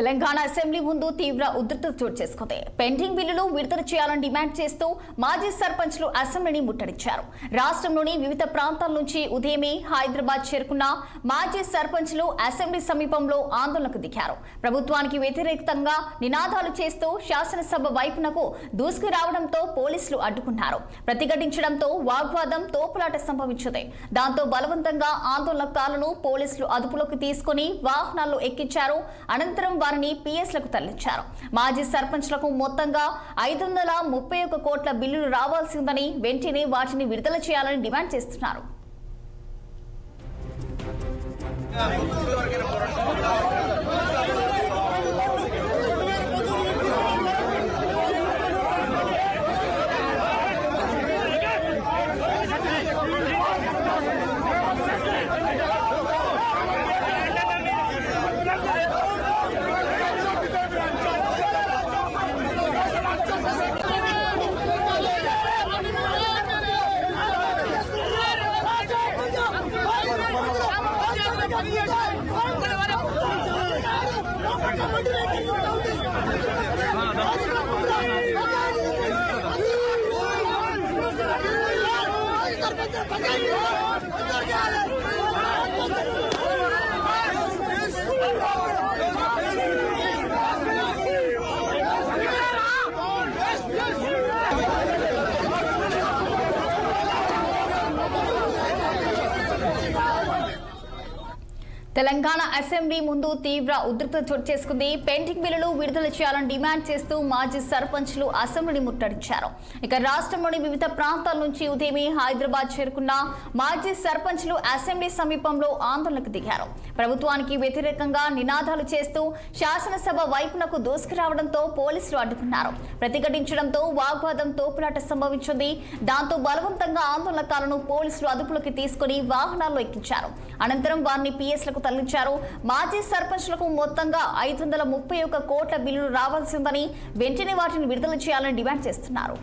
Telangana assembly ముందు తీవ్ర ఉద్రిక్తత చోటు చేసుకుంది. పెండింగ్ బిల్లులు విడుదల చేయాలని డిమాండ్ చేస్తూ మాజీ సర్పంచ్లు అసెంబ్లీని ముట్టడించారు. రాష్ట్రంలోని వివిధ ప్రాంతాల నుంచి ఉదయమే హైదరాబాద్ చేరుకున్న మాజీ సర్పంచ్లు అసెంబ్లీ సమీపంలో ఆందోళనకు దిగారు. ప్రభుత్వానికి వ్యతిరేకంగా నినాదాలు చేస్తూ శాసనసభ వైపునకు దూసుకురావడంతో పోలీసులు అడ్డుకున్నారు. ప్రతిఘటించడంతో వాగ్వాదం, తోపులాట సంభవించింది. దాంతో బలవంతంగా ఆందోళనకారులను పోలీసులు అదుపులోకి తీసుకుని వాహనాల్లో ఎక్కించారు. అనంతరం వారిని పిఎస్లకు తరలించారు. మాజీ సర్పంచ్లకు మొత్తంగా 531 కోట్ల బిల్లులు రావాల్సి ఉందని, వెంటనే వాటిని విడుదల చేయాలని డిమాండ్ చేస్తున్నారు. తెలంగాణ అసెంబ్లీ ముందు తీవ్ర ఉద్రిక్తత చోటు చేసుకుంది. పెండింగ్ బిల్లులు విడుదల చేయాలని డిమాండ్ చేస్తూ మాజీ సర్పంచ్లు అసెంబ్లీని ముట్టడించారు. ఇక రాష్ట్రంలోని వివిధ ప్రాంతాల నుంచి ఉదయమే హైదరాబాద్ చేరుకున్న మాజీ సర్పంచ్లు అసెంబ్లీ సమీపంలో ఆందోళనకు దిగారు. ప్రభుత్వానికి వ్యతిరేకంగా నినాదాలు చేస్తూ శాసనసభ వైపునకు దూసుకురావడంతో పోలీసులు అడ్డుకున్నారు. ప్రతిఘటించడంతో వాగ్వాదం, తోపులాట సంభవించింది. దాంతో బలవంతంగా ఆందోళనకారులను పోలీసులు అదుపులోకి తీసుకుని వాహనాల్లో ఎక్కించారు. అనంతరం వారిని పిఎస్లకు తరలించారు. మాజీ సర్పంచ్లకు మొత్తంగా 531 కోట్ల బిల్లులు రావాల్సి ఉందని, వెంటనే వాటిని విడుదల చేయాలని డిమాండ్ చేస్తున్నారు.